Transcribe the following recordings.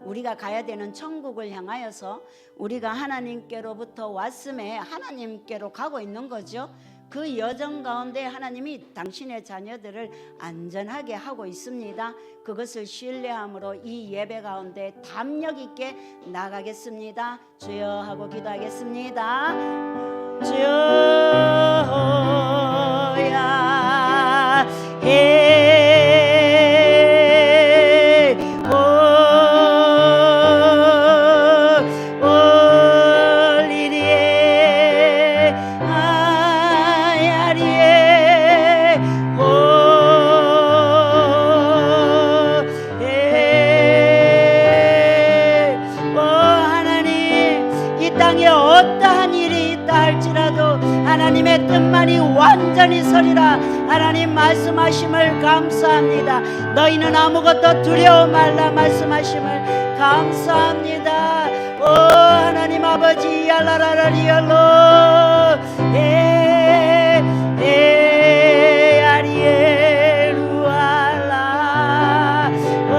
우리가 가야 되는 천국을 향하여서 우리가 하나님께로부터 왔음에 하나님께로 가고 있는 거죠. 그 여정 가운데 하나님이 당신의 자녀들을 안전하게 하고 있습니다. 그것을 신뢰함으로 이 예배 가운데 담력 있게 나가겠습니다. 주여 하고 기도하겠습니다. 주여야 하나님의 뜻만이 완전히 서리라. 하나님 말씀하심을 감사합니다. 너희는 아무것도 두려워 말라 말씀하심을 감사합니다. 오 하나님 아버지 알라라리얼로 아리에루알라. 오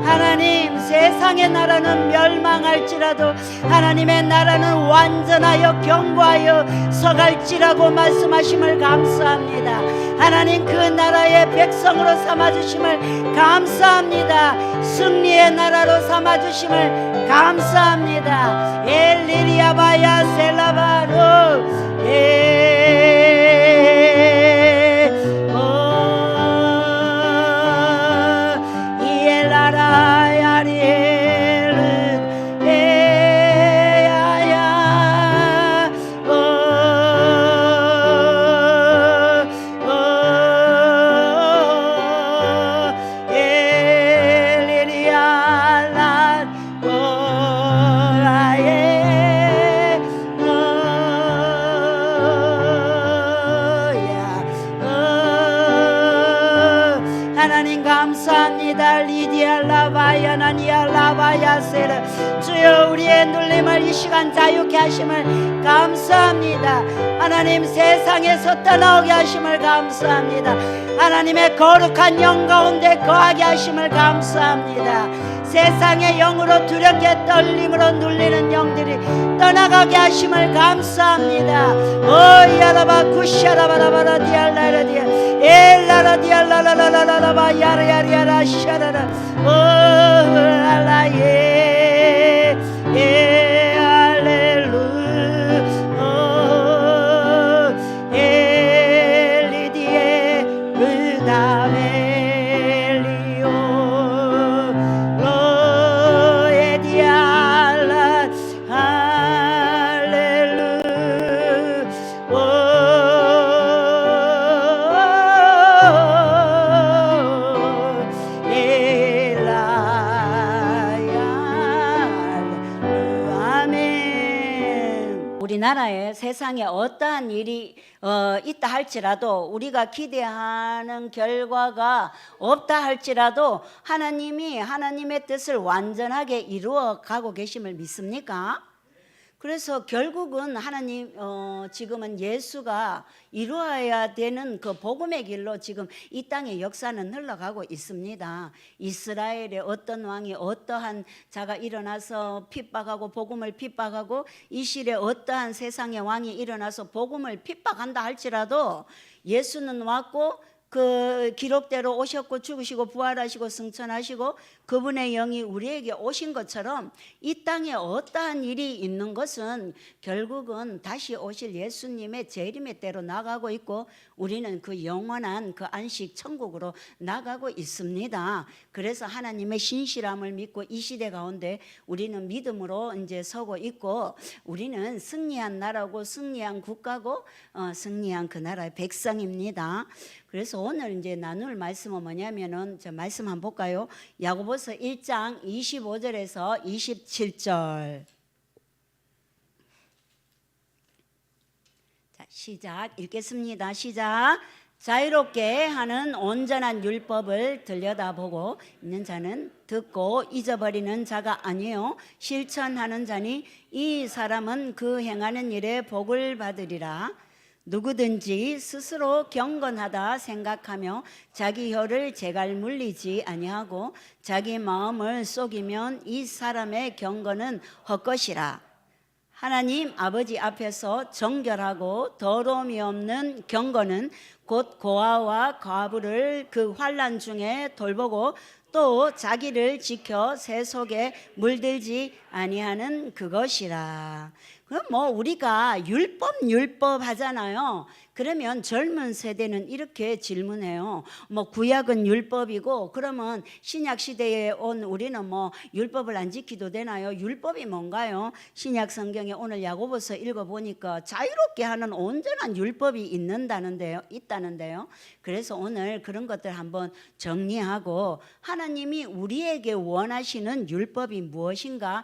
하나님 세상의 나라는 멸망할지라도 하나님의 나라는 완전하여 견고하여 서갈지라고 말씀하심을 감사합니다. 하나님 그 나라의 백성으로 삼아주심을 감사합니다. 승리의 나라로 삼아주심을 감사합니다. 엘리리아바야 셀라바로 주여 우리의 눌림을 이 시간 자유케 하심을 감사합니다. 하나님 세상에서 떠나오게 하심을 감사합니다. 하나님의 거룩한 영 가운데 거하게 하심을 감사합니다. 세상의 영으로 두렵게 떨림으로 눌리는 영들이 떠나가게 하심을 감사합니다. 오 야라바 구샤라바라바라 디알라라디아 엘라라 디알라라라라라바 야라야라야라 샤라라 오 알라예 우리나라에 세상에 어떠한 일이 있다 할지라도 우리가 기대하는 결과가 없다 할지라도 하나님이 하나님의 뜻을 완전하게 이루어 가고 계심을 믿습니까? 그래서 결국은 하나님 지금은 예수가 이루어야 되는 그 복음의 길로 지금 이 땅의 역사는 흘러가고 있습니다. 이스라엘의 어떤 왕이 어떠한 자가 일어나서 핍박하고 복음을 핍박하고 이 시대 어떠한 세상의 왕이 일어나서 복음을 핍박한다 할지라도 예수는 왔고 그 기록대로 오셨고 죽으시고 부활하시고 승천하시고 그분의 영이 우리에게 오신 것처럼 이 땅에 어떠한 일이 있는 것은 결국은 다시 오실 예수님의 재림의 때로 나가고 있고 우리는 그 영원한 그 안식 천국으로 나가고 있습니다. 그래서 하나님의 신실함을 믿고 이 시대 가운데 우리는 믿음으로 이제 서고 있고 우리는 승리한 나라고 승리한 국가고 승리한 그 나라의 백성입니다. 그래서 오늘 이제 나눌 말씀은 뭐냐면은 저 말씀 한번 볼까요? 야고보서 1장 25절에서 27절. 자, 시작 읽겠습니다. 시작. 자유롭게 하는 온전한 율법을 들여다보고 있는 자는 듣고 잊어버리는 자가 아니요 실천하는 자니 이 사람은 그 행하는 일에 복을 받으리라. 누구든지 스스로 경건하다 생각하며 자기 혀를 제갈 물리지 아니하고 자기 마음을 속이면 이 사람의 경건은 헛것이라. 하나님 아버지 앞에서 정결하고 더러움이 없는 경건은 곧 고아와 과부를 그 환난 중에 돌보고 또 자기를 지켜 새 속에 물들지 아니하는 그것이라. 그럼 뭐 우리가 율법 하잖아요. 그러면 젊은 세대는 이렇게 질문해요. 뭐 구약은 율법이고 그러면 신약 시대에 온 우리는 뭐 율법을 안 지키도 되나요? 율법이 뭔가요? 신약 성경에 오늘 야고보서 읽어보니까 자유롭게 하는 온전한 율법이 있다는데요. 그래서 오늘 그런 것들 한번 정리하고 하나님이 우리에게 원하시는 율법이 무엇인가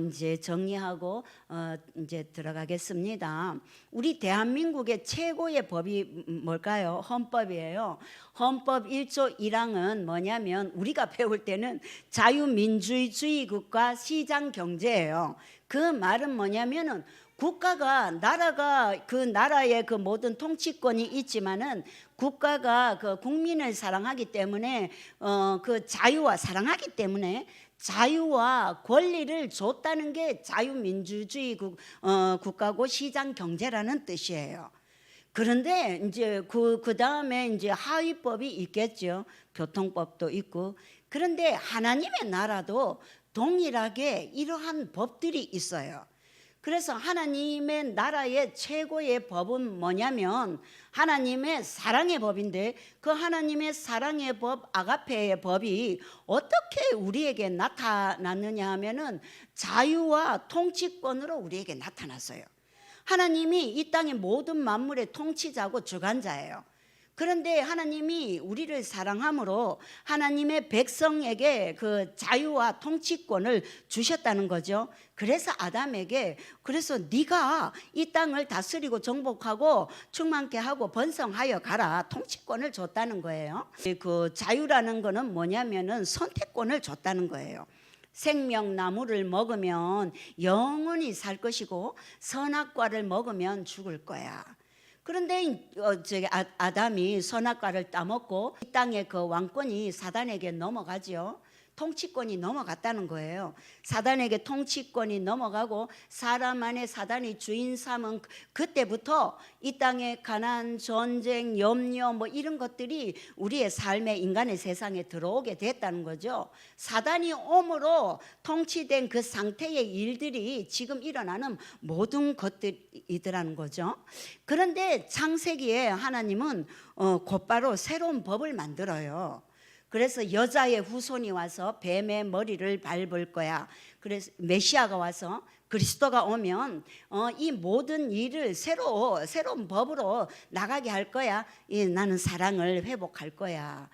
이제 정리하고 이제 들어가겠습니다. 우리 대한민국의 최고의 법이 뭘까요? 헌법이에요. 헌법 1조 1항은 뭐냐면 우리가 배울 때는 자유민주주의 국가 시장 경제예요. 그 말은 뭐냐면은 나라가 그 나라의 그 모든 통치권이 있지만은 국가가 그 국민을 사랑하기 때문에 그 자유와 사랑하기 때문에 자유와 권리를 줬다는 게 자유민주주의 국가고 시장 경제라는 뜻이에요. 그런데 이제 그 다음에 이제 하위법이 있겠죠. 교통법도 있고. 그런데 하나님의 나라도 동일하게 이러한 법들이 있어요. 그래서 하나님의 나라의 최고의 법은 뭐냐면 하나님의 사랑의 법인데 그 하나님의 사랑의 법, 아가페의 법이 어떻게 우리에게 나타났느냐 하면은 자유와 통치권으로 우리에게 나타났어요. 하나님이 이 땅의 모든 만물의 통치자고 주관자예요. 그런데 하나님이 우리를 사랑함으로 하나님의 백성에게 그 자유와 통치권을 주셨다는 거죠. 그래서 아담에게 그래서 네가 이 땅을 다스리고 정복하고 충만케 하고 번성하여 가라 통치권을 줬다는 거예요. 그 자유라는 거는 뭐냐면은 선택권을 줬다는 거예요. 생명나무를 먹으면 영원히 살 것이고 선악과를 먹으면 죽을 거야. 그런데 아담이 선악과를 따먹고 이 땅의 그 왕권이 사단에게 넘어가지요. 통치권이 넘어갔다는 거예요. 사단에게 통치권이 넘어가고 사람 안에 사단이 주인 삼은 그때부터 이 땅에 가난, 전쟁, 염려 뭐 이런 것들이 우리의 삶에 인간의 세상에 들어오게 됐다는 거죠. 사단이 옴으로 통치된 그 상태의 일들이 지금 일어나는 모든 것들이더라는 거죠. 그런데 창세기에 하나님은 곧바로 새로운 법을 만들어요. 그래서 여자의 후손이 와서 뱀의 머리를 밟을 거야. 그래서 메시아가 와서 그리스도가 오면 이 모든 일을 새로운 법으로 나가게 할 거야. 나는 사랑을 회복할 거야.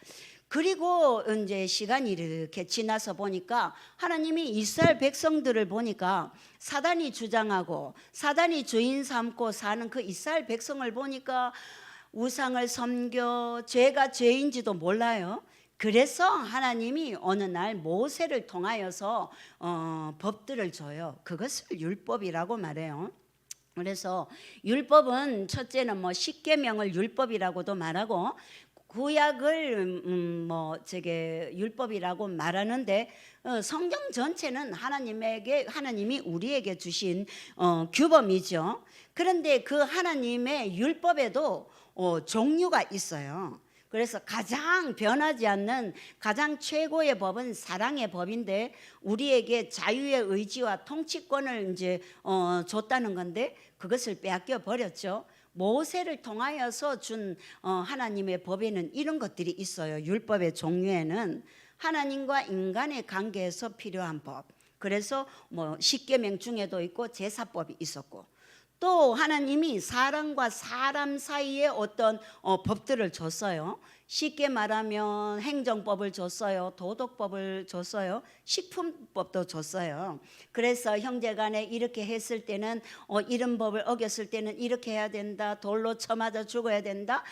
그리고 이제 시간이 이렇게 지나서 보니까 하나님이 이스라엘 백성들을 보니까 사단이 주장하고 사단이 주인 삼고 사는 그 이스라엘 백성을 보니까 우상을 섬겨 죄가 죄인지도 몰라요. 그래서 하나님이 어느 날 모세를 통하여서 법들을 줘요. 그것을 율법이라고 말해요. 그래서 율법은 첫째는 뭐 십계명을 율법이라고도 말하고 구약을 율법이라고 말하는데 성경 전체는 하나님이 우리에게 주신 규범이죠. 그런데 그 하나님의 율법에도 종류가 있어요. 그래서 가장 변하지 않는 가장 최고의 법은 사랑의 법인데 우리에게 자유의 의지와 통치권을 이제 줬다는 건데 그것을 빼앗겨 버렸죠. 모세를 통하여서 준 하나님의 법에는 이런 것들이 있어요. 율법의 종류에는 하나님과 인간의 관계에서 필요한 법. 그래서 뭐 십계명 중에도 있고 제사법이 있었고 또 하나님이 사람과 사람 사이에 어떤 법들을 줬어요. 쉽게 말하면 행정법을 줬어요. 도덕법을 줬어요. 식품법도 줬어요. 그래서 형제간에 이렇게 했을 때는 이런 법을 어겼을 때는 이렇게 해야 된다. 돌로 쳐맞아 죽어야 된다.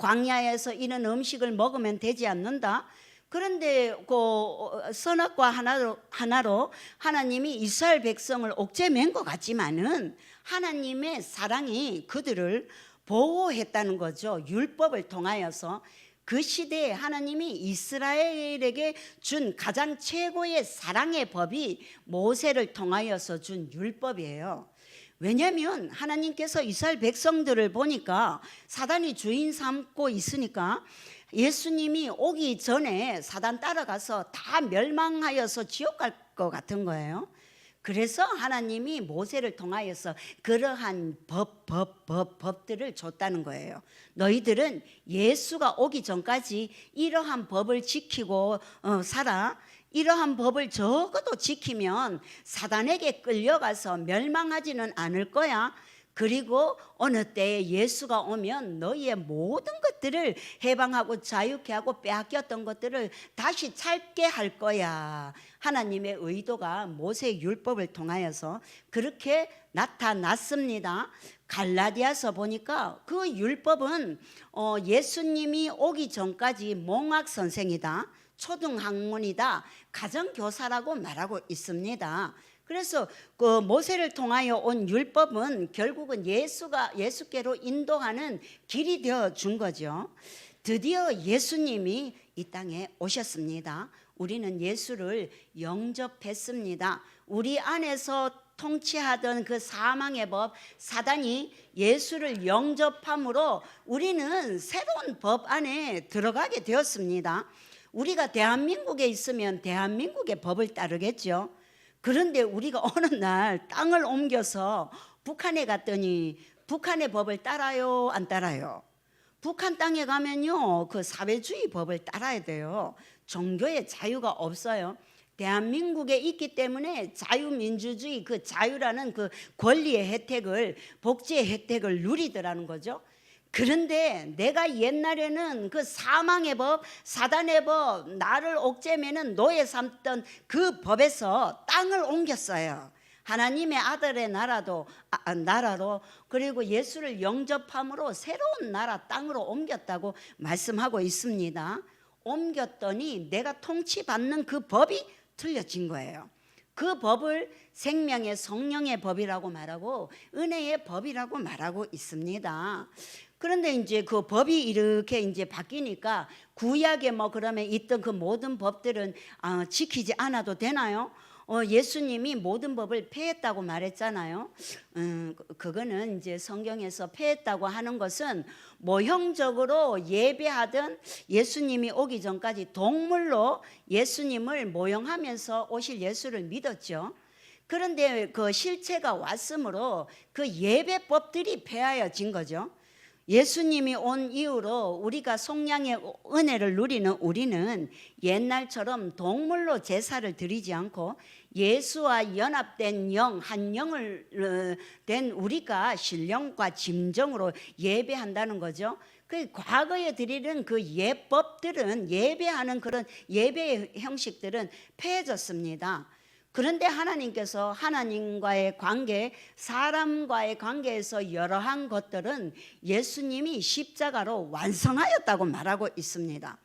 광야에서 이런 음식을 먹으면 되지 않는다. 그런데 그 선악과 하나로 하나님이 이스라엘 백성을 옥죄맨 것 같지만은 하나님의 사랑이 그들을 보호했다는 거죠. 율법을 통하여서. 그 시대에 하나님이 이스라엘에게 준 가장 최고의 사랑의 법이 모세를 통하여서 준 율법이에요. 왜냐하면 하나님께서 이스라엘 백성들을 보니까 사단이 주인 삼고 있으니까 예수님이 오기 전에 사단 따라가서 다 멸망하여서 지옥 갈 것 같은 거예요. 그래서 하나님이 모세를 통하여서 그러한 법들을 줬다는 거예요. 너희들은 예수가 오기 전까지 이러한 법을 지키고 살아. 이러한 법을 적어도 지키면 사단에게 끌려가서 멸망하지는 않을 거야. 그리고 어느 때에 예수가 오면 너희의 모든 것들을 해방하고 자유케 하고 빼앗겼던 것들을 다시 찾게 할 거야. 하나님의 의도가 모세의 율법을 통하여서 그렇게 나타났습니다. 갈라디아서 보니까 그 율법은 예수님이 오기 전까지 몽학 선생이다, 초등학문이다, 가정교사라고 말하고 있습니다. 그래서 그 모세를 통하여 온 율법은 결국은 예수께로 인도하는 길이 되어 준 거죠. 드디어 예수님이 이 땅에 오셨습니다. 우리는 예수를 영접했습니다. 우리 안에서 통치하던 그 사망의 법, 사단이 예수를 영접함으로 우리는 새로운 법 안에 들어가게 되었습니다. 우리가 대한민국에 있으면 대한민국의 법을 따르겠죠. 그런데 우리가 어느 날 땅을 옮겨서 북한에 갔더니 북한의 법을 따라요, 안 따라요? 북한 땅에 가면요, 그 사회주의 법을 따라야 돼요. 종교의 자유가 없어요. 대한민국에 있기 때문에 자유민주주의, 그 자유라는 그 권리의 혜택을, 복지의 혜택을 누리더라는 거죠. 그런데 내가 옛날에는 그 사망의 법, 사단의 법, 나를 옥죄매는 노예 삼던 그 법에서 땅을 옮겼어요. 하나님의 아들의 나라로, 그리고 예수를 영접함으로 새로운 나라 땅으로 옮겼다고 말씀하고 있습니다. 옮겼더니 내가 통치받는 그 법이 틀려진 거예요. 그 법을 생명의 성령의 법이라고 말하고 은혜의 법이라고 말하고 있습니다. 그런데 이제 그 법이 이렇게 이제 바뀌니까 구약에 뭐 그러면 있던 그 모든 법들은 지키지 않아도 되나요? 예수님이 모든 법을 폐했다고 말했잖아요. 그거는 이제 성경에서 폐했다고 하는 것은 모형적으로 예배하던 예수님이 오기 전까지 동물로 예수님을 모형하면서 오실 예수를 믿었죠. 그런데 그 실체가 왔으므로 그 예배법들이 폐하여진 거죠. 예수님이 온 이후로 우리가 속량의 은혜를 누리는 우리는 옛날처럼 동물로 제사를 드리지 않고 예수와 연합된 영, 한 영을 된 우리가 신령과 진정으로 예배한다는 거죠. 그 과거에 드리는 그 예법들은, 예배하는 그런 예배의 형식들은 폐해졌습니다. 그런데 하나님께서 하나님과의 관계, 사람과의 관계에서 여러한 것들은 예수님이 십자가로 완성하였다고 말하고 있습니다.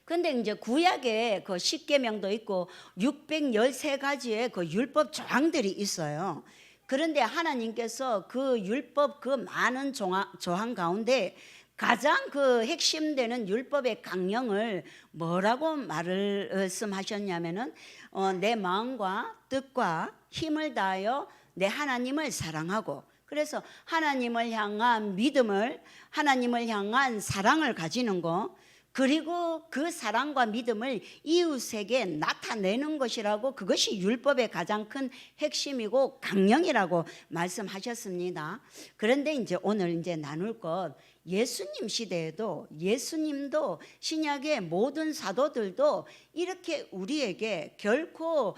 그런데 이제 구약에 그 십계명도 있고 613가지의 그 율법 조항들이 있어요. 그런데 하나님께서 그 율법 그 많은 조항 가운데 가장 그 핵심되는 율법의 강령을 뭐라고 말씀하셨냐면은 내 마음과 뜻과 힘을 다하여 내 하나님을 사랑하고, 그래서 하나님을 향한 믿음을, 하나님을 향한 사랑을 가지는 거, 그리고 그 사랑과 믿음을 이웃에게 나타내는 것이라고, 그것이 율법의 가장 큰 핵심이고 강령이라고 말씀하셨습니다. 그런데 이제 오늘 이제 나눌 것, 예수님 시대에도 예수님도 신약의 모든 사도들도 이렇게 우리에게 결코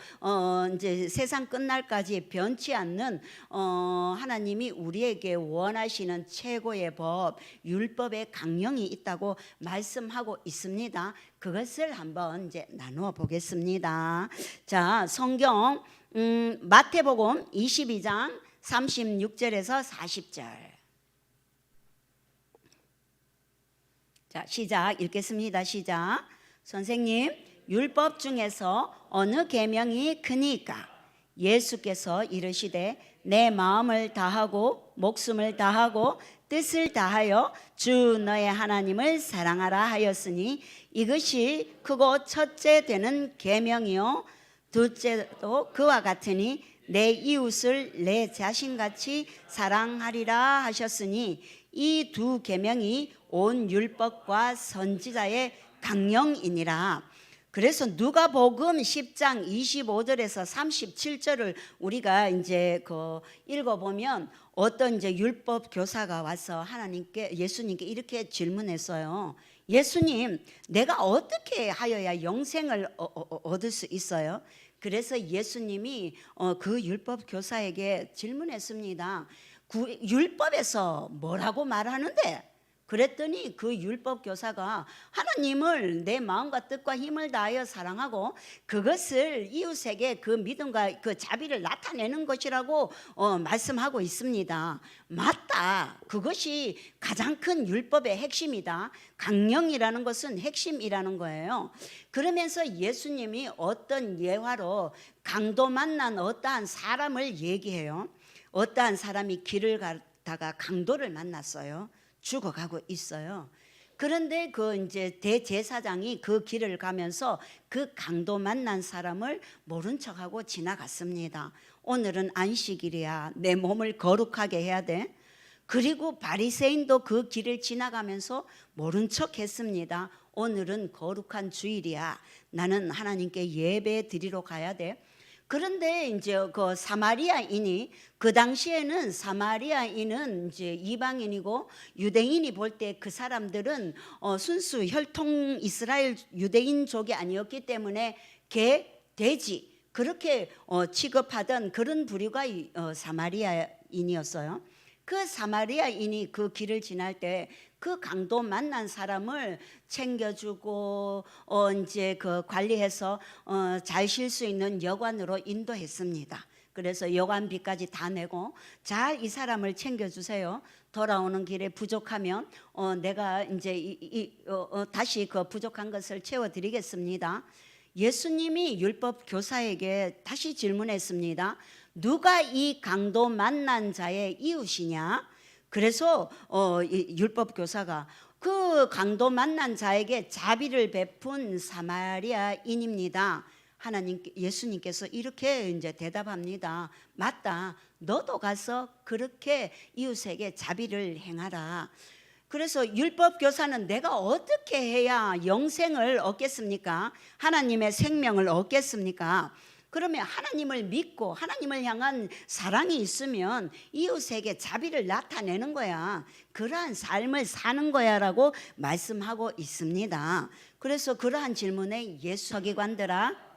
이제 세상 끝날까지 변치 않는 하나님이 우리에게 원하시는 최고의 법, 율법의 강령이 있다고 말씀하고 있습니다. 그것을 한번 이제 나누어 보겠습니다. 자, 성경 마태복음 22장 36절에서 40절. 자, 시작 읽겠습니다. 시작. 선생님, 율법 중에서 어느 계명이 크니까? 예수께서 이르시되 내 마음을 다하고 목숨을 다하고 뜻을 다하여 주 너의 하나님을 사랑하라 하였으니 이것이 크고 첫째 되는 계명이요 둘째도 그와 같으니 내 이웃을 내 자신같이 사랑하리라 하셨으니 이 두 계명이 온 율법과 선지자의 강령이니라. 그래서 누가복음 10장 25절에서 37절을 우리가 이제 읽어보면 어떤 이제 율법 교사가 와서 예수님께 이렇게 질문했어요. 예수님, 내가 어떻게 하여야 영생을 얻을 수 있어요? 그래서 예수님이 그 율법 교사에게 질문했습니다. 율법에서 뭐라고 말하는데? 그랬더니 그 율법 교사가 하나님을 내 마음과 뜻과 힘을 다하여 사랑하고 그것을 이웃에게 그 믿음과 그 자비를 나타내는 것이라고 말씀하고 있습니다. 맞다. 그것이 가장 큰 율법의 핵심이다. 강령이라는 것은 핵심이라는 거예요. 그러면서 예수님이 어떤 예화로 강도 만난 어떠한 사람을 얘기해요. 어떠한 사람이 길을 가다가 강도를 만났어요. 죽어가고 있어요. 그런데 그 이제 대제사장이 그 길을 가면서 그 강도 만난 사람을 모른 척하고 지나갔습니다. 오늘은 안식일이야. 내 몸을 거룩하게 해야 돼. 그리고 바리새인도 그 길을 지나가면서 모른 척했습니다. 오늘은 거룩한 주일이야. 나는 하나님께 예배 드리러 가야 돼. 그런데 이제 그 사마리아인이 그 당시에는 사마리아인은 이제 이방인이고 유대인이 볼 때 그 사람들은 순수 혈통 이스라엘 유대인족이 아니었기 때문에 개, 돼지 그렇게 취급하던 그런 부류가 사마리아인이었어요. 그 사마리아인이 그 길을 지날 때 그 강도 만난 사람을 챙겨주고 이제 그 관리해서 잘 쉴 수 있는 여관으로 인도했습니다. 그래서 여관비까지 다 내고 잘 이 사람을 챙겨주세요. 돌아오는 길에 부족하면 내가 이제 다시 그 부족한 것을 채워드리겠습니다. 예수님이 율법 교사에게 다시 질문했습니다. 누가 이 강도 만난 자의 이웃이냐? 그래서 율법 교사가 그 강도 만난 자에게 자비를 베푼 사마리아인입니다. 예수님께서 이렇게 이제 대답합니다. 맞다. 너도 가서 그렇게 이웃에게 자비를 행하라. 그래서 율법 교사는 내가 어떻게 해야 영생을 얻겠습니까? 하나님의 생명을 얻겠습니까? 그러면 하나님을 믿고 하나님을 향한 사랑이 있으면 이웃에게 자비를 나타내는 거야. 그러한 삶을 사는 거야라고 말씀하고 있습니다. 그래서 그러한 질문에 예수 서기관들아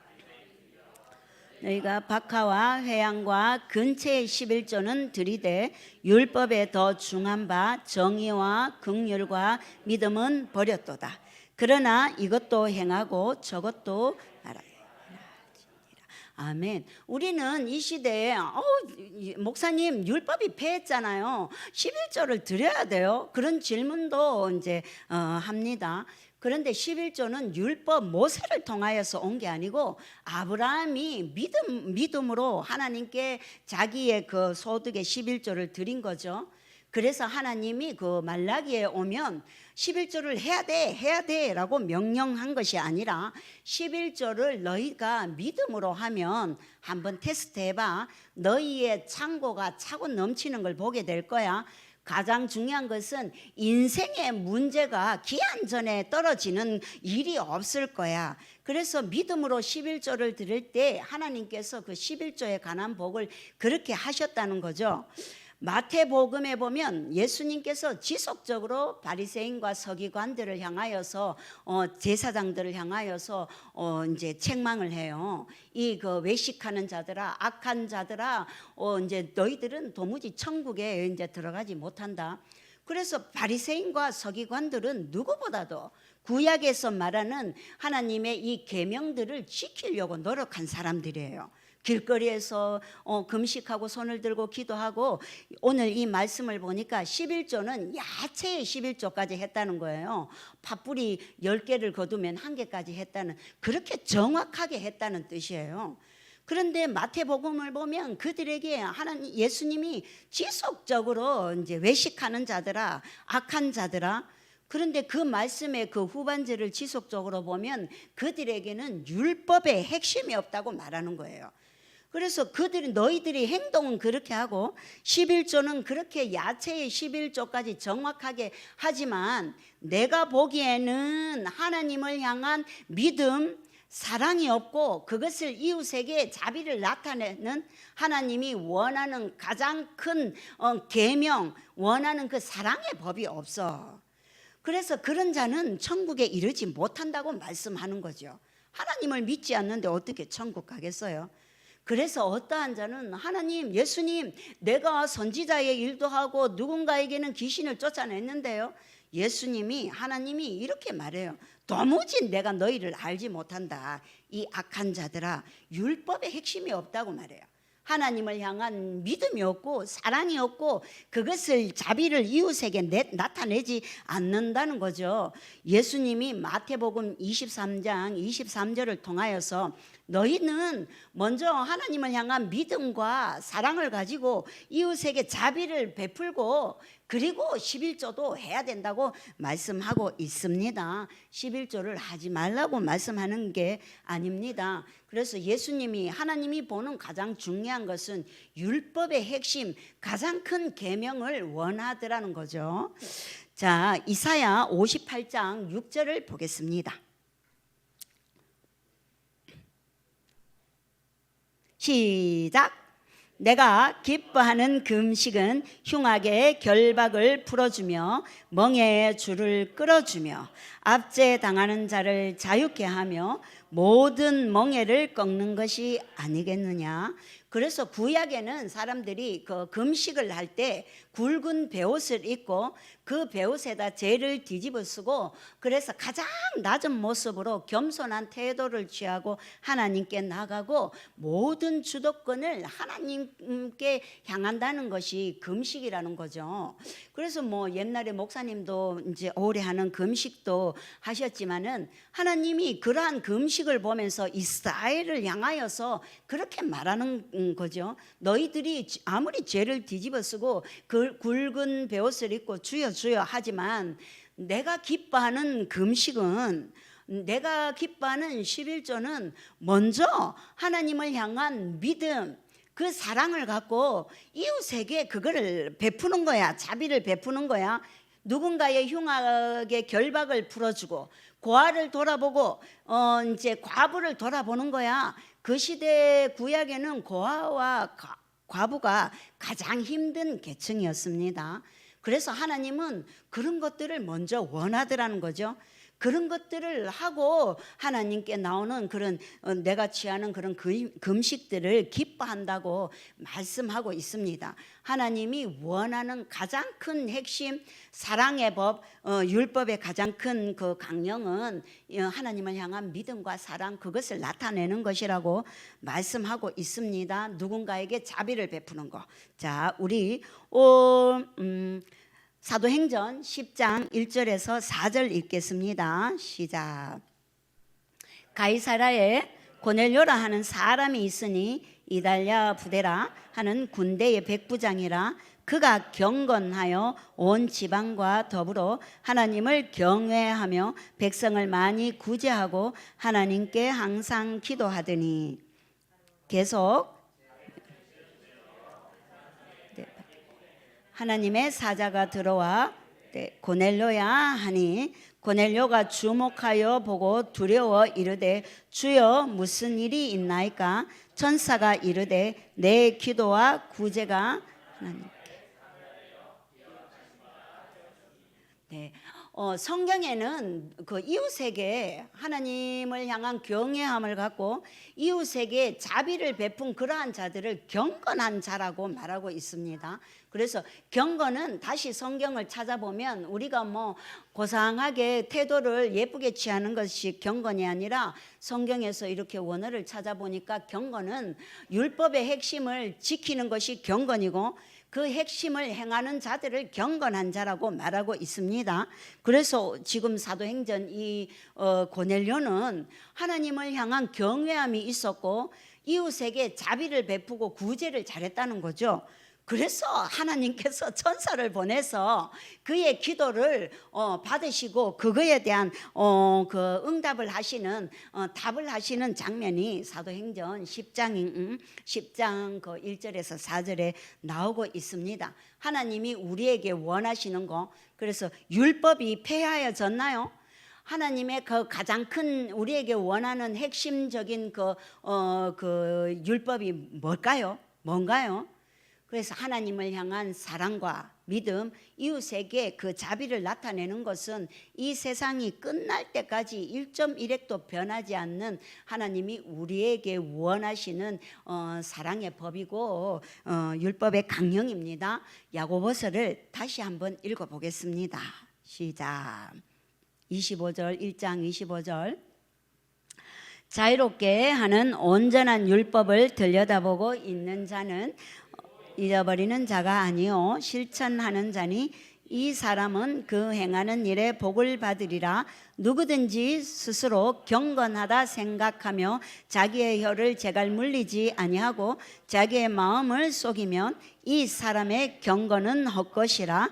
너희가 박하와 회양과 근체의 11조는 들이되 율법에 더 중한 바 정의와 긍휼과 믿음은 버렸도다. 그러나 이것도 행하고 저것도 알아야. 아멘. 우리는 이 시대에 목사님 율법이 폐했잖아요. 11조를 드려야 돼요. 그런 질문도 이제 합니다. 그런데 11조는 율법 모세를 통하여서 온 게 아니고 아브라함이 믿음으로 하나님께 자기의 그 소득의 11조를 드린 거죠. 그래서 하나님이 그 말라기에 오면 11조를 해야 돼 라고 명령한 것이 아니라 11조를 너희가 믿음으로 하면 한번 테스트 해봐. 너희의 창고가 차고 넘치는 걸 보게 될 거야. 가장 중요한 것은 인생의 문제가 기한 전에 떨어지는 일이 없을 거야. 그래서 믿음으로 11조를 드릴 때 하나님께서 그 11조에 관한 복을 그렇게 하셨다는 거죠. 마태복음에 보면 예수님께서 지속적으로 바리새인과 서기관들을 향하여서 제사장들을 향하여서 이제 책망을 해요. 이 그 외식하는 자들아, 악한 자들아, 이제 너희들은 도무지 천국에 이제 들어가지 못한다. 그래서 바리새인과 서기관들은 누구보다도 구약에서 말하는 하나님의 이 계명들을 지키려고 노력한 사람들이에요. 길거리에서 금식하고 손을 들고 기도하고 오늘 이 말씀을 보니까 11조는 야채의 11조까지 했다는 거예요. 팥뿌리 10개를 거두면 1개까지 했다는, 그렇게 정확하게 했다는 뜻이에요. 그런데 마태복음을 보면 그들에게 하나님 예수님이 지속적으로 이제 외식하는 자들아, 악한 자들아. 그런데 그 말씀의 그 후반절을 지속적으로 보면 그들에게는 율법의 핵심이 없다고 말하는 거예요. 그래서 너희들이 행동은 그렇게 하고 11조는 그렇게 야채의 11조까지 정확하게 하지만 내가 보기에는 하나님을 향한 믿음, 사랑이 없고 그것을 이웃에게 자비를 나타내는 하나님이 원하는 가장 큰 계명, 원하는 그 사랑의 법이 없어. 그래서 그런 자는 천국에 이르지 못한다고 말씀하는 거죠. 하나님을 믿지 않는데 어떻게 천국 가겠어요? 그래서 어떠한 자는 하나님, 예수님, 내가 선지자의 일도 하고 누군가에게는 귀신을 쫓아냈는데요, 예수님이, 하나님이 이렇게 말해요. 도무지 내가 너희를 알지 못한다. 이 악한 자들아, 율법의 핵심이 없다고 말해요. 하나님을 향한 믿음이 없고 사랑이 없고 그것을 자비를 이웃에게 나타내지 않는다는 거죠. 예수님이 마태복음 23장 23절을 통하여서 너희는 먼저 하나님을 향한 믿음과 사랑을 가지고 이웃에게 자비를 베풀고 그리고 11조도 해야 된다고 말씀하고 있습니다. 11조를 하지 말라고 말씀하는 게 아닙니다. 그래서 예수님이, 하나님이 보는 가장 중요한 것은 율법의 핵심, 가장 큰 계명을 원하더라는 거죠. 자, 이사야 58장 6절을 보겠습니다. 시작. 내가 기뻐하는 금식은 흉악의 결박을 풀어주며 멍에의 줄을 끌어주며 압제당하는 자를 자유케 하며 모든 멍에를 꺾는 것이 아니겠느냐. 그래서 구약에는 사람들이 그 금식을 할 때 굵은 베옷을 입고 그 베옷에다 재를 뒤집어 쓰고 그래서 가장 낮은 모습으로 겸손한 태도를 취하고 하나님께 나가고 모든 주도권을 하나님께 향한다는 것이 금식이라는 거죠. 그래서 뭐 옛날에 목사님도 이제 오래 하는 금식도 하셨지만은 하나님이 그러한 금식을 보면서 이스라엘을 향하여서 그렇게 말하는 거죠. 너희들이 아무리 죄를 뒤집어 쓰고 그 굵은 베옷을 입고 주여 주여 하지만 내가 기뻐하는 금식은, 내가 기뻐하는 11조는 먼저 하나님을 향한 믿음, 그 사랑을 갖고 이웃에게 그거를 베푸는 거야. 자비를 베푸는 거야. 누군가의 흉악의 결박을 풀어주고 고아를 돌아보고 이제 과부를 돌아보는 거야. 그 시대 구약에는 고아와 과부가 가장 힘든 계층이었습니다. 그래서 하나님은 그런 것들을 먼저 원하더라는 거죠. 그런 것들을 하고 하나님께 나오는 그런 내가 취하는 그런 금식들을 기뻐한다고 말씀하고 있습니다. 하나님이 원하는 가장 큰 핵심, 사랑의 법, 율법의 가장 큰 그 강령은 하나님을 향한 믿음과 사랑, 그것을 나타내는 것이라고 말씀하고 있습니다. 누군가에게 자비를 베푸는 거. 자, 우리 사도행전 10장 1절에서 4절 읽겠습니다. 시작. 가이사라에 고넬료라 하는 사람이 있으니 이달랴 부대라 하는 군대의 백부장이라. 그가 경건하여 온 지방과 더불어 하나님을 경외하며 백성을 많이 구제하고 하나님께 항상 기도하더니. 계속. 하나님의 사자가 들어와 고넬료야 하니 고넬료가 주목하여 보고 두려워 이르되 주여 무슨 일이 있나이까. 천사가 이르되 내 기도와 구제가 하나님께. 네. 성경에는 그 이웃에게 하나님을 향한 경외함을 갖고 이웃에게 자비를 베푼 그러한 자들을 경건한 자라고 말하고 있습니다. 그래서 경건은 다시 성경을 찾아보면 우리가 뭐 고상하게 태도를 예쁘게 취하는 것이 경건이 아니라 성경에서 이렇게 원어를 찾아보니까 경건은 율법의 핵심을 지키는 것이 경건이고 그 핵심을 행하는 자들을 경건한 자라고 말하고 있습니다. 그래서 지금 사도행전 이 고넬료는 하나님을 향한 경외함이 있었고 이웃에게 자비를 베푸고 구제를 잘했다는 거죠. 그래서 하나님께서 천사를 보내서 그의 기도를 받으시고 그거에 대한 그 응답을 하시는 답을 하시는 장면이 사도행전 10장 그 1절에서 4절에 나오고 있습니다. 하나님이 우리에게 원하시는 거, 그래서 율법이 폐하여졌나요? 하나님의 그 가장 큰 우리에게 원하는 핵심적인 그 율법이 뭘까요? 뭔가요? 그래서 하나님을 향한 사랑과 믿음, 이웃에게 그 자비를 나타내는 것은 이 세상이 끝날 때까지 1.1핵도 변하지 않는 하나님이 우리에게 원하시는 사랑의 법이고 율법의 강령입니다. 야고보서를 다시 한번 읽어보겠습니다. 시작. 25절, 1장 25절. 자유롭게 하는 온전한 율법을 들여다보고 있는 자는 잊어버리는 자가 아니요 실천하는 자니 이 사람은 그 행하는 일에 복을 받으리라. 누구든지 스스로 경건하다 생각하며 자기의 혀를 제갈 물리지 아니하고 자기의 마음을 속이면 이 사람의 경건은 헛것이라.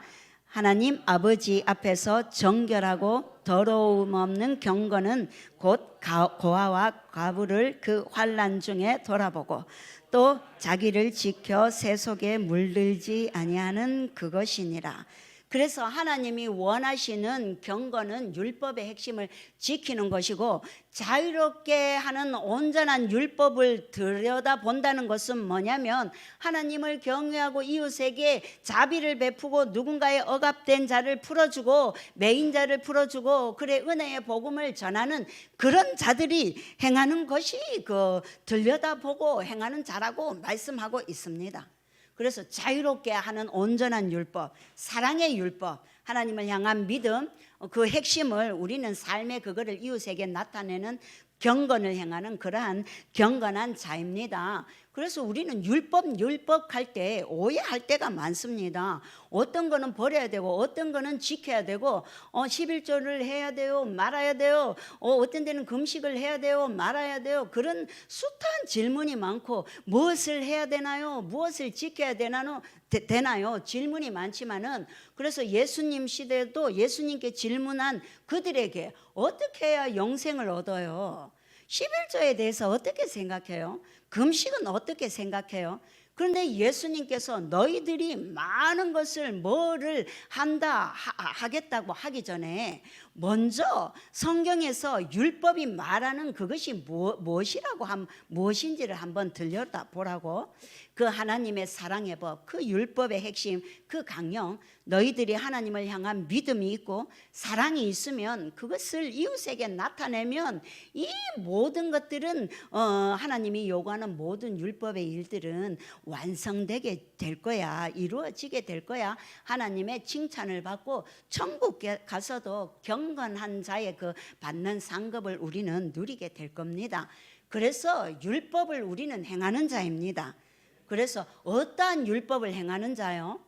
하나님 아버지 앞에서 정결하고 더러움 없는 경건은 곧 고아와 과부를 그 환난 중에 돌아보고 또 자기를 지켜 새 속에 물들지 아니하는 그것이니라. 그래서 하나님이 원하시는 경건은 율법의 핵심을 지키는 것이고 자유롭게 하는 온전한 율법을 들여다본다는 것은 뭐냐면 하나님을 경외하고 이웃에게 자비를 베푸고 누군가의 억압된 자를 풀어주고 매인 자를 풀어주고 그래 은혜의 복음을 전하는 그런 자들이 행하는 것이 그 들여다보고 행하는 자라고 말씀하고 있습니다. 그래서 자유롭게 하는 온전한 율법, 사랑의 율법, 하나님을 향한 믿음, 그 핵심을 우리는 삶의 그거를 이웃에게 나타내는 경건을 행하는 그러한 경건한 자입니다. 그래서 우리는 율법 할 때 오해할 때가 많습니다. 어떤 거는 버려야 되고 어떤 거는 지켜야 되고 11조를 해야 돼요, 말아야 돼요. 어떤 데는 금식을 해야 돼요, 말아야 돼요. 그런 숱한 질문이 많고 무엇을 해야 되나요? 무엇을 지켜야 되나요? 질문이 많지만은 그래서 예수님 시대에도 예수님께 질문한 그들에게 어떻게 해야 영생을 얻어요? 11조에 대해서 어떻게 생각해요? 금식은 어떻게 생각해요? 그런데 예수님께서 너희들이 많은 것을 뭐를 하겠다고 하기 전에 먼저 성경에서 율법이 말하는 그것이 무엇인지를 한번 들여다보라고. 그 하나님의 사랑의 법, 그 율법의 핵심, 그 강령, 너희들이 하나님을 향한 믿음이 있고 사랑이 있으면 그것을 이웃에게 나타내면 이 모든 것들은 하나님이 요구하는 모든 율법의 일들은 완성되게 될 거야, 이루어지게 될 거야. 하나님의 칭찬을 받고 천국에 가서도 경건한 자의 그 받는 상급을 우리는 누리게 될 겁니다. 그래서 율법을 우리는 행하는 자입니다. 그래서 어떠한 율법을 행하는 자요?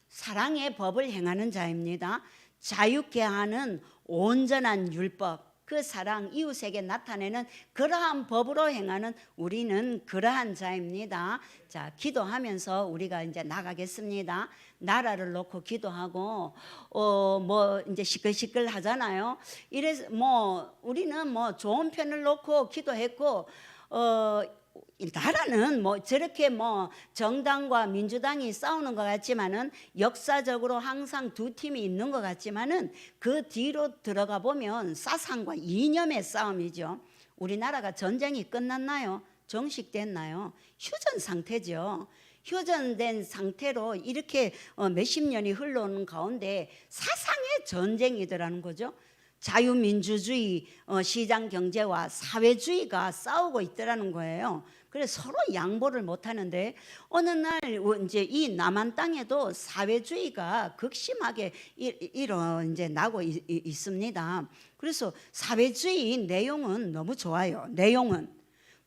사랑의 법을 행하는 자입니다. 자유케 하는 온전한 율법, 그 사랑 이웃에게 나타내는 그러한 법으로 행하는 우리는 그러한 자입니다. 자, 기도하면서 우리가 이제 나가겠습니다. 나라를 놓고 기도하고 뭐 이제 시끌시끌 하잖아요. 이래서 뭐 우리는 뭐 좋은 편을 놓고 기도했고 나라는 뭐 저렇게 뭐 정당과 민주당이 싸우는 것 같지만은 역사적으로 항상 두 팀이 있는 것 같지만은 그 뒤로 들어가 보면 사상과 이념의 싸움이죠. 우리나라가 전쟁이 끝났나요? 종식됐나요? 휴전 상태죠. 휴전된 상태로 이렇게 몇십 년이 흘러오는 가운데 사상의 전쟁이더라는 거죠. 자유민주주의 시장 경제와 사회주의가 싸우고 있더라는 거예요. 그래서 서로 양보를 못 하는데 어느 날 이제 이 남한 땅에도 사회주의가 극심하게 이제 나고 있습니다. 그래서 사회주의 내용은 너무 좋아요. 내용은.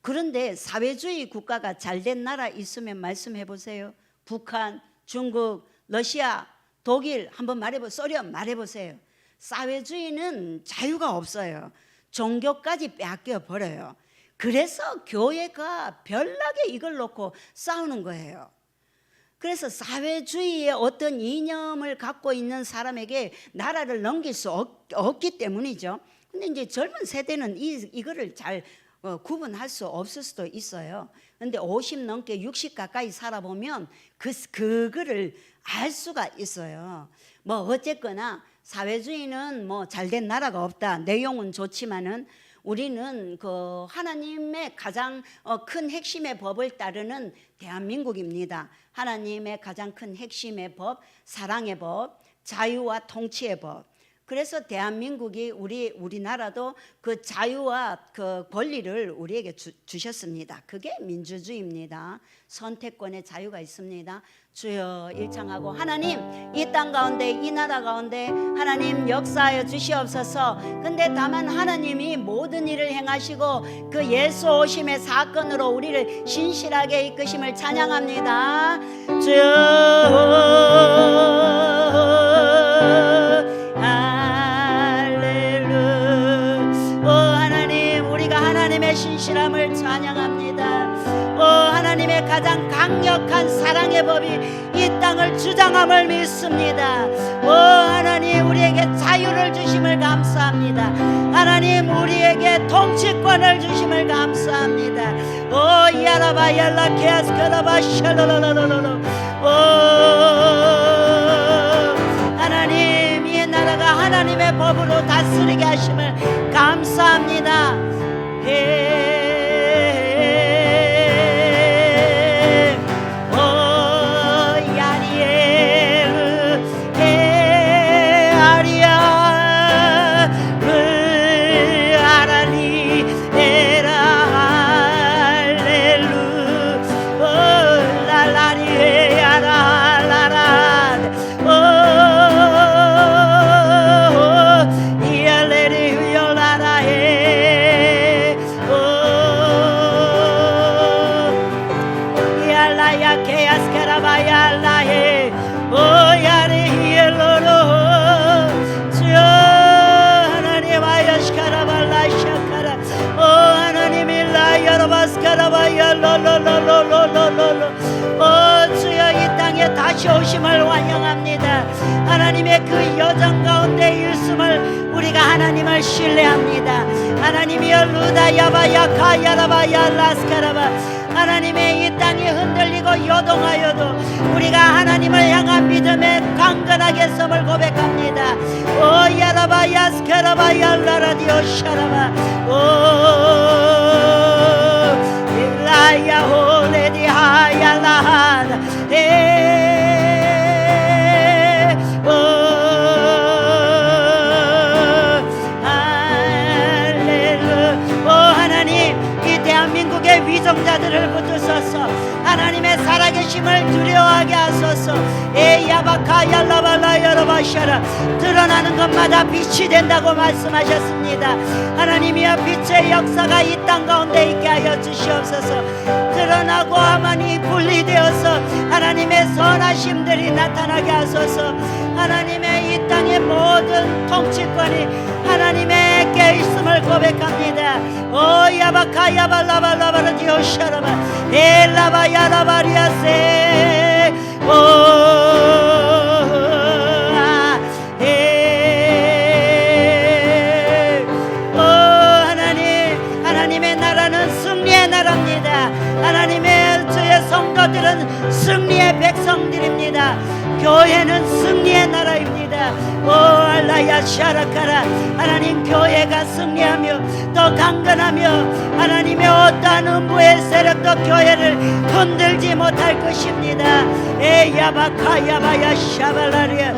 그런데 사회주의 국가가 잘된 나라 있으면 말씀해 보세요. 북한, 중국, 러시아, 독일 한번 말해보세요. 소련 말해보세요. 사회주의는 자유가 없어요. 종교까지 빼앗겨 버려요. 그래서 교회가 별나게 이걸 놓고 싸우는 거예요. 그래서 사회주의의 어떤 이념을 갖고 있는 사람에게 나라를 넘길 수 없기 때문이죠. 근데 이제 젊은 세대는 이거를 잘 구분할 수 없을 수도 있어요. 근데 50 넘게 60 가까이 살아보면 그거를 알 수가 있어요. 뭐 어쨌거나 사회주의는 뭐 잘된 나라가 없다. 내용은 좋지만은 우리는 그 하나님의 가장 큰 핵심의 법을 따르는 대한민국입니다. 하나님의 가장 큰 핵심의 법, 사랑의 법, 자유와 통치의 법. 그래서 대한민국이 우리나라도 그 자유와 그 권리를 우리에게 주셨습니다. 그게 민주주의입니다. 선택권의 자유가 있습니다. 주여 일창하고 하나님 이 땅 가운데 이 나라 가운데 하나님 역사하여 주시옵소서. 근데 다만 하나님이 모든 일을 행하시고 그 예수 오심의 사건으로 우리를 신실하게 이끄심을 찬양합니다. 주여 하나님의 신실함을 찬양합니다. 하나님의 가장 강력한 사랑의 법이 이 땅을 주장함을 믿습니다. 하나님 우리에게 자유를 주심을 감사합니다. 하나님 우리에게 통치권을 주심을 감사합니다. 야라바 yar라 케아스카라바 샬로로로로로. 하나님 이 나라가 하나님의 법으로 다스리게 하심을 감사합니다. 주여 이 땅에 다시 오심을 환영합니다. 하나님의 그 여정 가운데 있음을 우리가 하나님을 신뢰합니다. 하나님이여 루다 야바야카 야라바야 라스카라바. 하나님의 이 땅이 흔들리고 요동하여도 우리가 하나님을 향한 믿음의 강건하게 섬을 고백합니다. 야라바야 스카라바야 라라디오 샤라바. 라야 호레디 하야라하다. 대한민국의 위정자들을 붙드소서. 하나님의 살아계심을 두려워하게 하소서. 에야바카 yar라발라 여러바샤라. 드러나는 것마다 빛이 된다고 말씀하셨습니다. 하나님이여 빛의 역사가 이 땅 가운데 있게 하여 주시옵소서. 드러나고 하만이 분리되어서 하나님의 선하심들이 나타나게 하소서. 하나님의 이 땅의 모든 통치권이 하나님에게 있음을 고백합니다. 야바카 야발라발라바르디오샤라바 엘라바야라바리아세. 하나님의 나라는 승리의 나라입니다. 하나님의 주의 성도들은 승리의 백성들입니다. 교회는 승리의 나라입니다. 알라야 샤라카라. 하나님 교회가 승리하며 더 강건하며 하나님의 어떠한 음부의 세력도 교회를 흔들지 못할 것입니다. 야바카 야바야 샤발라리아.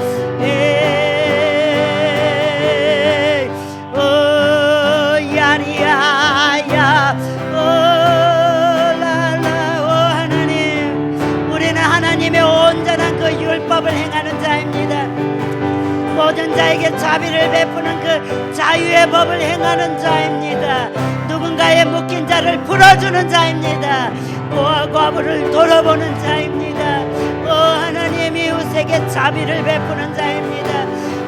야야야 오라라 오 하나님, 우리는 하나님의 온전한 그 율법을 행하는 자입니다. 모든 자에게 자비를 베푸는 그 자유의 법을 행하는 자입니다. 누군가의 묶인 자를 풀어주는 자입니다. 고아 과부를 돌아보는 자입니다. 하나님, 이웃에게 자비를 베푸는 자입니다.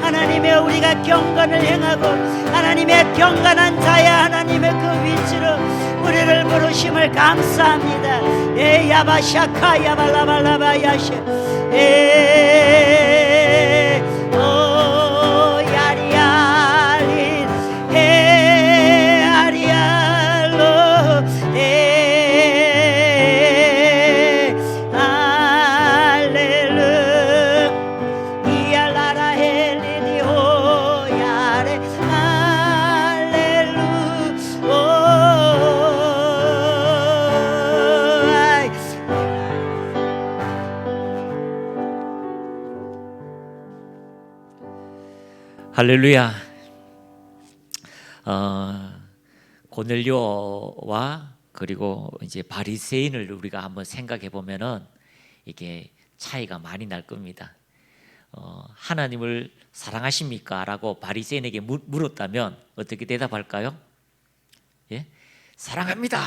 하나님의 우리가 경건을 행하고 하나님의 경건한 자야 하나님의 그 위치로 우리를 부르심을 감사합니다. 야바샤카 야발라발라바야시 할렐루야. 고넬료와 그리고 이제 바리새인을 우리가 한번 생각해 보면은 이게 차이가 많이 날 겁니다. 하나님을 사랑하십니까? 라고 바리새인에게 물었다면 어떻게 대답할까요? 예? 사랑합니다.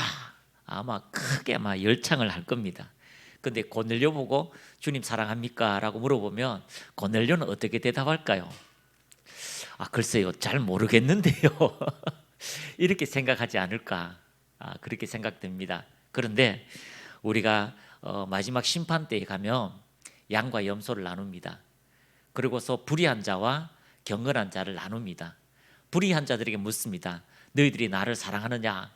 아마 크게 아마 열창을 할 겁니다. 근데 고넬료 보고 주님 사랑합니까? 라고 물어보면 고넬료는 어떻게 대답할까요? 글쎄요, 잘 모르겠는데요. 이렇게 생각하지 않을까, 그렇게 생각됩니다. 그런데 우리가 마지막 심판 때에 가면 양과 염소를 나눕니다. 그리고서 불의한 자와 경건한 자를 나눕니다. 불의한 자들에게 묻습니다. 너희들이 나를 사랑하느냐?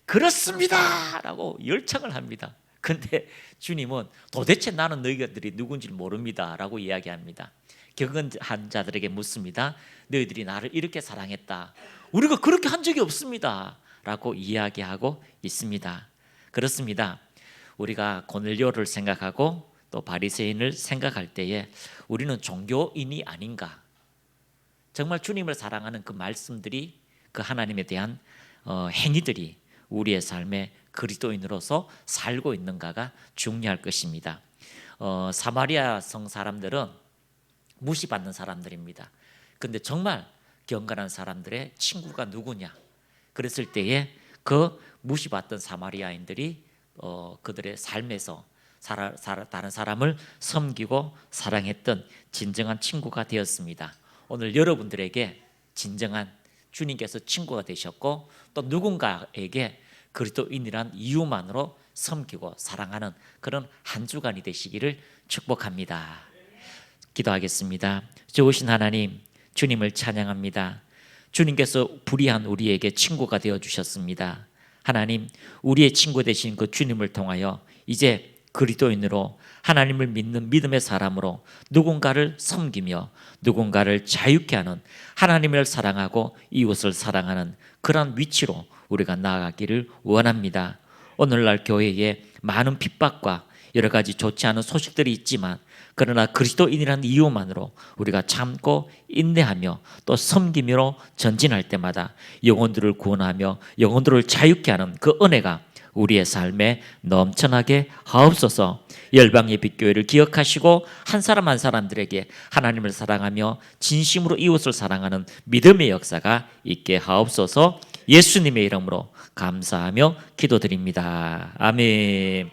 그렇습니다! 라고 열창을 합니다. 근데 주님은 도대체 나는 너희들이 누군지 모릅니다 라고 이야기합니다. 경건한 자들에게 묻습니다. 너희들이 나를 이렇게 사랑했다. 우리가 그렇게 한 적이 없습니다 라고 이야기하고 있습니다. 그렇습니다. 우리가 고넬료를 생각하고 또 바리새인을 생각할 때에 우리는 종교인이 아닌가, 정말 주님을 사랑하는 그 말씀들이, 그 하나님에 대한 행위들이 우리의 삶에 그리스도인으로서 살고 있는가가 중요할 것입니다. 사마리아 성 사람들은 무시받는 사람들입니다. 근데 정말 경건한 사람들의 친구가 누구냐? 그랬을 때에 그 무시받던 사마리아인들이 그들의 삶에서 다른 사람을 섬기고 사랑했던 진정한 친구가 되었습니다. 오늘 여러분들에게 진정한 주님께서 친구가 되셨고 또 누군가에게 그리스도인이란 이유만으로 섬기고 사랑하는 그런 한 주간이 되시기를 축복합니다. 기도하겠습니다. 좋으신 하나님, 주님을 찬양합니다. 주님께서 불의한 우리에게 친구가 되어주셨습니다. 하나님, 우리의 친구 되신 그 주님을 통하여 이제 그리스도인으로 하나님을 믿는 믿음의 사람으로 누군가를 섬기며 누군가를 자유케 하는, 하나님을 사랑하고 이웃을 사랑하는 그런 위치로 우리가 나아가기를 원합니다. 오늘날 교회에 많은 핍박과 여러 가지 좋지 않은 소식들이 있지만 그러나 그리스도인이라는 이유만으로 우리가 참고 인내하며 또 섬김으로 전진할 때마다 영혼들을 구원하며 영혼들을 자유케 하는 그 은혜가 우리의 삶에 넘쳐나게 하옵소서. 열방의 빛교회를 기억하시고 한 사람 한 사람들에게 하나님을 사랑하며 진심으로 이웃을 사랑하는 믿음의 역사가 있게 하옵소서. 예수님의 이름으로 감사하며 기도드립니다. 아멘.